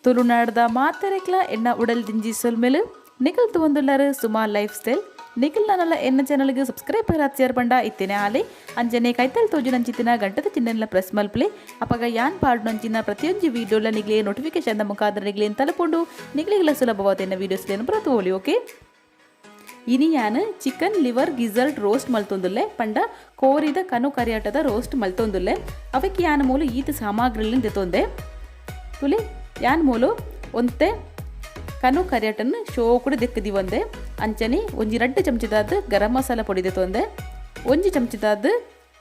ತುಳುನಾಡದ ಮಾತೆರೆಕ್ಲ ಎನ್ನ ಉಡಲ್ ದಿಂಜಿ ಸೊಲ್ಮೆಲು ನಿಖಲ್ ತುವಂದುಳ್ಳರು ಸುಮಾ ಲೈಫ್ ಸ್ಟೈಲ್ ನಿಖಲ್ ನನ್ನಲ್ಲ ಎನ್ನ ಚಾನಲ್ಗೆ ಸಬ್ಸ್ಕ್ರೈಬರ್ ಹಚ್ಚಾರ ಬಂಡ ಇತ್ತೇನೆ ಆಲೆ ಅಂಜನೆ ಕೈತಲ್ ತೋಜು ನಂಚಿತ್ತಿನ ಗಂಟದ ಚಿನ್ನ ಪ್ರೆಸ್ ಮಲ್ಪ್ಲೆ ಅಪಗ ಯಾನ್ ಪಾಡು ನಂಚಿನ ಪ್ರತಿಯೊಂದು ವಿಡಿಯೋಲ ನಿಗ್ಲೆ ನೋಟಿಫಿಕೇಶನ್ ಮುಖಾಂತರ ನಿಗ್ಲೆ ತಲುಪೊಂಡು ನಿಗ್ಲಿಗೆಲ್ಲ ಸುಲಭವಾದ ವಿಡಿಯೋಸ್ಲೇನು ಪ್ರತೋಲಿ ಓಕೆ ಇನಿ ಯಾನು ಚಿಕನ್ ಲಿವರ್ ಗಿಝರ್ಡ್ ರೋಸ್ಟ್ ಮಲ್ತೊಂದುಲ್ಲೆ ಪಂಡ ಕೋರಿದ ಕನು ಕರಿಯಾಟದ ರೋಸ್ಟ್ ಮಲ್ತೊಂದುಲ್ಲೆ ಅವಕ್ಕೆ ಯಾನ ಮೂಲು ಈತ ಸಾಮಗ್ರಿಲಿನ ದೆತೊಂದೆ ತುಲಿ ಯಾನ್ ಮೂಲು ಒಂತೆ ಕನು ಕರಿಯಾಟನ್ನು ಶೋಕುಡು ದೆಕ್ಕದಿ ಒಂದೆ ಅಂಚನೆ ಒಂಜಿ 2 ಚಮಚದಾದ ಗರಂ ಮಸಾಲ ಪೊಡಿ ದೆತೊಂದೆ ಒಂಜಿ ಚಮಚದಾದ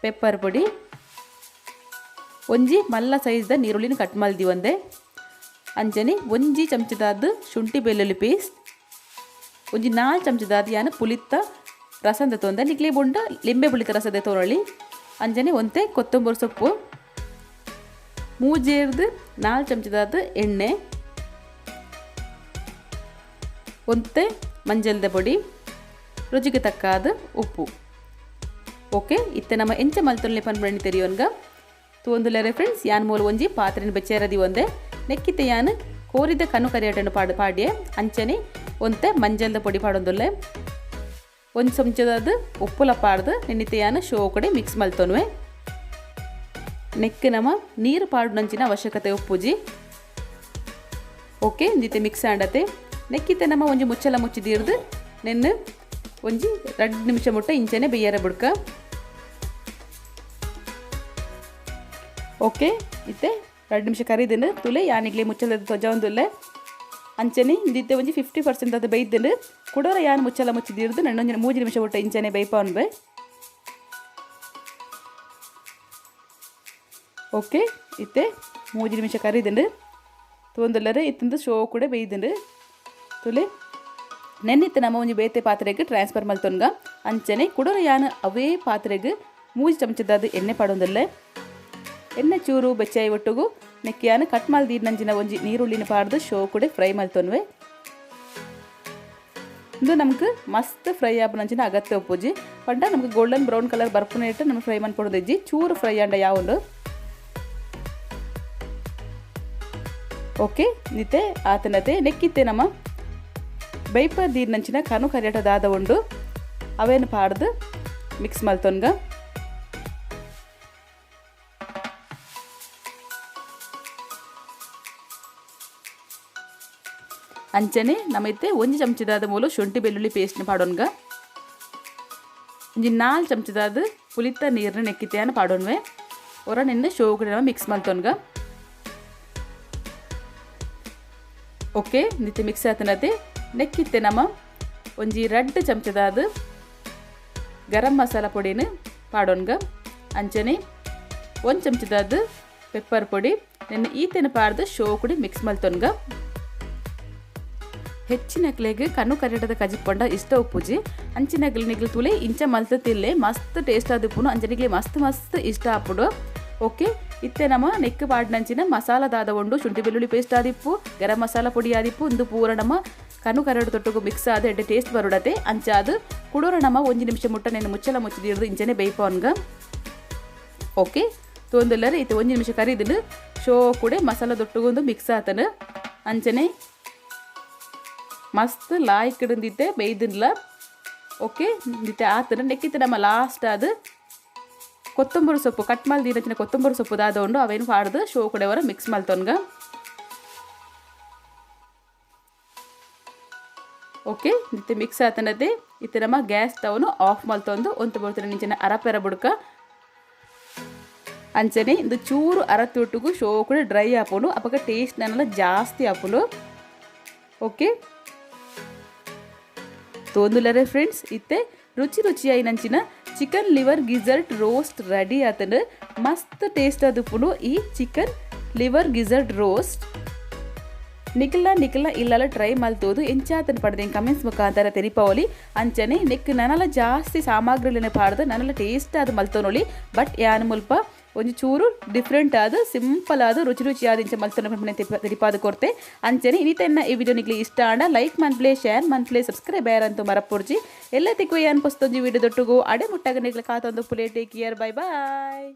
ಪೆಪ್ಪರ್ ಪೊಡಿ ಒಂಜಿ ಮಲ್ಲ ಸೈಜ್ದ ನೀರುಳ್ಳಿನ ಕಟ್ ಮಲ್ದಿ ಒಂದೆ ಅಂಚನೆ ಒಂಜಿ ಚಮಚದಾದ ಶುಂಠಿ ಬೆಳ್ಳುಳ್ಳಿ ಪೇಸ್ಟ್ ಒಂಜಿ 4 ಚಮಚದಾದ ಯಾನು ಪುಲಿತ್ತ ರಸ ದೆತೊಂದೆ ನಿಕ್ಲೆ ಬೊಂಡ ಲಿಂಬೆ ಪುಳಿತ ರಸ ದೆತೊನೊಳಿ ಅಂಚನೆ ಒಂತೆ ಕೊತ್ತಂಬರಿ ಸೊಪ್ಪು ಮೂಜೇರ್ದು 4 ಚಮಚದಾದ ಎಣ್ಣೆ ಒಂತೆ ಮಂಜಲ್ದ ಪೊಡಿ ರುಚಿಗೆ ತಕ್ಕಾದ ಉಪ್ಪು ಓಕೆ ಇತ್ತೆ ನಮ್ಮ ಎಂಚ ಮಲ್ತೊಳ್ಳೆ ಪನ್ಪಣಿ ತೆರಿಯೋನ್ಗ ತೂಂದುಲೆರೆ ಫ್ರೆಂಡ್ಸ್ ಯಾನ್ ಮೂಲ ಒಂಜಿ ಪಾತ್ರೆನ ಬೆಚ್ಚೇರದಿ ಒಂದೆ ನೆಕ್ಕಿತ್ತೆ ಯಾನ್ ಕೋರಿದ ಕನು ಕರಿಯಾಟನ್ನು ಪಾಡ್ಯೆ ಅಂಚನೆ ಒಂತೆ ಮಂಜಲ್ದ ಪೊಡಿ ಪಾಡೊಂದುಲ್ಲೆ ಒಂದು ಚಮಚದಾದ ಉಪ್ಪುಲ ಪಾಡ್ದು ನೆನ್ನಿತ್ತೆ ಯಾನ್ ಶೋ ಕಡೆ ಮಿಕ್ಸ್ ಮಲ್ತೊನ್ವೆ ನೆಕ್ ನಮ್ಮ ನೀರು ಪಾಡು ನಂಚಿನ ಅವಶ್ಯಕತೆ ಉಪ್ಪುಜಿ ಓಕೆ ನಿತ್ತೆ ಮಿಕ್ಸ್ ಆಂಡತೆ ನೆಕ್ಕಿತ್ತೆ ನಮ್ಮ ಒಂಜಿ ಮುಚ್ಚಲ ಮುಚ್ಚಿದಿರ್ದು ನೆನ್ನು ಒಂಜಿ 2 ನಿಮಿಷ ಮುಟ್ಟ ಇಂಚನೆ ಬೇಯರ ಬುಡ್ಕ ಓಕೆ ಇತ್ತೆ 2 ನಿಮಿಷ ಕರಿದೆನು ತುಲೆ ಯಾನಿಗ್ಲೆ ಮುಚ್ಚಲ ತೊಜ ಒಂದುಲ್ಲೆ ಅಂಚನೆ ಇಂದಿತ್ತೆ ಒಂಜಿ 50% ಅದು ಬೈದೆನು ಕುಡೋರ ಯಾನ್ ಮುಚ್ಚಲ ಮುಚ್ಚಿದಿರ್ದು ನನ್ನೊಂಜಿ 3 ನಿಮಿಷ ಮುಟ್ಟ ಇಂಚನೆ ಬೈಪವನ್ಬೆ ಓಕೆ ಇತ್ತೆ 3 ನಿಮಿಷ ಕರಿದೆನು ತೊಂದುಲ್ಲರೆ ಇತ್ತಂದು ಶೋ ಕೂಡ ಬೇಯ್ದೆನು ತುಲೆ ನೆನ್ನಿತ್ತು ನಮ್ಮ ಒಂಜಿ ಬೇತೆ ಪಾತ್ರೆಗೆ ಟ್ರಾನ್ಸ್ಫರ್ ಮಲ್ತೊನ್ಗ ಅಂಚನೆ ಕುಡೋರ ಯಾನು ಅವೇ ಪಾತ್ರೆಗೆ 3 ಚಮಚದಾದ ಎಣ್ಣೆ ಪಾಡೊಂದಲ್ಲೇ ಎಣ್ಣೆ ಚೂರು ಬೆಚ್ಚಾಯಿ ಒಟ್ಟುಗು ನೆಕ್ಕಿ ಯಾನು ಕಟ್ ಮಲ್ದಿ ನಂಜಿನ ಒಂಜಿ ನೀರುಳ್ಳಿನ ಪಾಡ್ದು ಶೋ ಕೂಡ ಫ್ರೈ ಮಲ್ತೊನ್ವೆ ಇದು ನಮ್ಗೆ ಮಸ್ತ್ ಫ್ರೈ ಆಪ ನಂಚಿನ ಅಗತ್ಯ ಉಪ್ಪುಜಿ ಪಂಡ ನಮ್ಗೆ ಗೋಲ್ಡನ್ ಬ್ರೌನ್ ಕಲರ್ ಬರ್ಪುನ ಇಟ್ಟು ನಮ್ಗೆ ಫ್ರೈ ಮಾಡ್ಕೊಡೋದಿಜ್ಜಿ ಚೂರು ಫ್ರೈ ಅಂಡ ಯಾವುದು ಓಕೆ ನಿತ್ತೆ ಆತನತೆ ನೆಕ್ಕಿತ್ತೆ ನಮ್ಮ ಬೈಪ ದೀರ್ನಂಚಿನ ಕನು ಕರಿಯಾಟದಾದ ಉಂಡು ಅವೇನು ಪಾಡ್ದು ಮಿಕ್ಸ್ ಮಲ್ತೊನ್ಗ ಅಂಚನೆ ನಮ್ಮೈತೆ ಒಂಜಿ ಚಮಚದಾದ ಮೂಲು ಶುಂಠಿ ಬೆಳ್ಳುಳ್ಳಿ ಪೇಸ್ಟ್ನ ಪಾಡೋನ್ಗ ಒಂಜಿ 4 ಚಮಚದಾದ ಪುಲಿತ ನೀರನ್ನ ನೆಕ್ಕಿತೆಯನ್ನ ಪಾಡೋನ್ವೆ ಹೊರ ನಿನ್ನೆ ಶೋಗಡ ಮಿಕ್ಸ್ ಮಲ್ತೊನ್ಗ ಓಕೆ ನಿತ್ತೆ ಮಿಕ್ಸ್ ಆತನತೆ ನೆಕ್ಕಿತ್ತೆ ನಮ್ಮ ಒಂಜಿ 2 ಚಮಚದಾದ ಗರಂ ಮಸಾಲ ಪೊಡಿನ ಪಾಡೋನ್ಗ ಅಂಚನೆ 1 ಚಮಚದಾದ ಪೆಪ್ಪರ್ ಪೊಡಿ ನೆನ್ನೆ ಈತೆನ ಪಾಡ್ದು ಶೋ ಕುಡಿ ಮಿಕ್ಸ್ ಮಲ್ತೊನ್ಗ ಹೆಚ್ಚಿನ ಕ್ಲೆಗೆ ಕಣ್ಣು ಕರಿಯಾಟದ ಕಜಿಕೊಂಡ ಇಷ್ಟ ಉಪ್ಪುಜಿ ಅಂಚಿನಗ್ಲಿ ನಿಗ್ಲು ತುಲೆ ಇಂಚ ಮಲ್ತತಿಲ್ಲೆ ಮಸ್ತ್ ಟೇಸ್ಟ್ ಆದಿಪ್ಪುನು ಅಂಚನಿಗ್ಲಿ ಮಸ್ತ್ ಇಷ್ಟ ಆಪುಡು ಓಕೆ ಇತ್ತೆ ನಮ್ಮ ನೆಕ್ ಪಾಡ್ನಂಚಿನ ಮಸಾಲದಾದ ಉಂಡು ಶುಂಠಿ ಬೆಳ್ಳುಳ್ಳಿ ಪೇಸ್ಟ್ ಆದಿಪ್ಪು ಗರಂ ಮಸಾಲ ಪೊಡಿ ಆದಿಪ್ಪು ಇಂದು ಪೂರ ನಮ್ಮ ಕನು ಕರಿಯಾಟ ತೊಟ್ಟುಗು ಮಿಕ್ಸ್ ಆದ ಎಡ್ಡೆ ಟೇಸ್ಟ್ ಬರುಡತೆ ಅಂಚಾದು ಕುಡೋರ ನಮ್ಮ 1 ನಿಮಿಷ ಮುಟ್ಟ ನೆನ್ನು ಮುಚ್ಚಲ ಮುಚ್ಚಿದಿರ್ದು ಇಂಚನೆ ಬೇಯ್ಪವನ್ಗ ಓಕೆ ತೊಂದಲ್ಲರೆ ಇತ್ತೆ 1 ನಿಮಿಷ ಕರಿದಿನು ಶೋ ಕೂಡ ಮಸಾಲ ದೊಟ್ಟುಗೊಂದು ಮಿಕ್ಸ್ ಆತನು ಅಂಚನೆ ಮಸ್ತ್ ಲಾಯ್ಕಿಡಿಂದಿತ್ತೆ ಬೇಯ್ದಿನ್ಲ ಓಕೆ ನಿತ್ತೆ ಆತನ ನೆಕ್ಕಿತ್ತೆ ನಮ್ಮ ಲಾಸ್ಟ್ ಅದು ಕೊತ್ತಂಬರಿ ಸೊಪ್ಪು ಕಟ್ ಮಲ್ದಿನ ಕೊತ್ತಂಬರಿ ಸೊಪ್ಪು ದಾದ ಉಂಡು ಅವೇನು ಪಾಡ್ದು ಶೋ ಕಡೆವರ ಮಿಕ್ಸ್ ಮಲ್ತೊನ್ಗ ಓಕೆ ನಿತ್ತೆ ಮಿಕ್ಸ್ ಆತನದೆ ಇತ್ತೆ ನಮ್ಮ ಗ್ಯಾಸ್ ಸ್ಟವ್ನು ಆಫ್ ಮಲ್ತೊಂದು ಒಂತು ಬರ್ತಾರೆ ನಿಂಚಿನ ಅರಪೆರ ಬುಡ್ಕ ಅಂಚನೆ ಇದು ಚೂರು ಅರತೊಟ್ಟಿಗೂ ಶೋ ಕೂಡ ಡ್ರೈ ಆಪುನು ಅಪಗ ಟೇಸ್ಟ್ ನನ್ನೆಲ್ಲ ಜಾಸ್ತಿ ಆಪುನು ಓಕೆ ತೋಂದುಲರೆ ಫ್ರೆಂಡ್ಸ್ ಇತ್ತೆ ರುಚಿಯಾಗಿ ನಂಚಿನ ಚಿಕನ್ ಲಿವರ್ ಗಿಝರ್ಡ್ ರೋಸ್ಟ್ ರೆಡಿ ಆತನು ಮಸ್ತ್ ಟೇಸ್ಟ್ ಆದುಪ್ಪುನು ಈ ಚಿಕನ್ ಲಿವರ್ ಗಿಝರ್ಡ್ ರೋಸ್ಟ್ ನಿಖಲ ಇಲ್ಲೆಲ್ಲ ಟ್ರೈ ಮಲ್ತೋದು ಎಂಚಾತನ ಪಡೆದ ಕಮೆಂಟ್ಸ್ ಮುಖಾಂತರ ತೆರಿಪವಲಿ ಅಂಚನೆ ನೆಕ್ ನನ್ನಲ್ಲ ಜಾಸ್ತಿ ಸಾಮಗ್ರಿಗಳನ್ನ ಪಾಡ್ದು ನನ್ನೆಲ್ಲ ಟೇಸ್ಟ್ ಆದ ಮಲ್ತೋನೊಳಿ ಬಟ್ ಯಾನು ಮುಲ್ಪ ಒಂಜಿ ಚೂರು ಡಿಫ್ರೆಂಟ್ ಆದ ಸಿಂಪಲ್ ಆದ ರುಚಿಯಾದ ಇಂಚ ಮಲ್ತೊನ ತೆರಿಪಾದ ಕೊರ್ತೆ ಅಂಚನೆ ಇನಿತೆನ್ನ ಈ ವಿಡಿಯೋ ನಿಗ್ಲಿ ಇಷ್ಟ ಆಂಡ ಲೈಕ್ ಮನ್ಪ್ಲೆ ಶೇರ್ ಮನ್ಪ್ಲೆ ಸಬ್ಸ್ಕ್ರೈಬ್ ಯಾರಂತೂ ಮರಪೊರ್ಜಿ ಎಲ್ಲ ತಿಕ್ಕು ಏನ್ ಪೊಸ್ತೊಂಜಿ ವಿಡಿಯೋ ದೊಟ್ಟುಗು ಅಡೆ ಮುಟ್ಟಾಗ ನಿಗ್ಲ ಕಾತೊಂದು ಪುಲೆ ಟೇಕ್ ಕೇರ್ ಬೈ ಬಾಯ್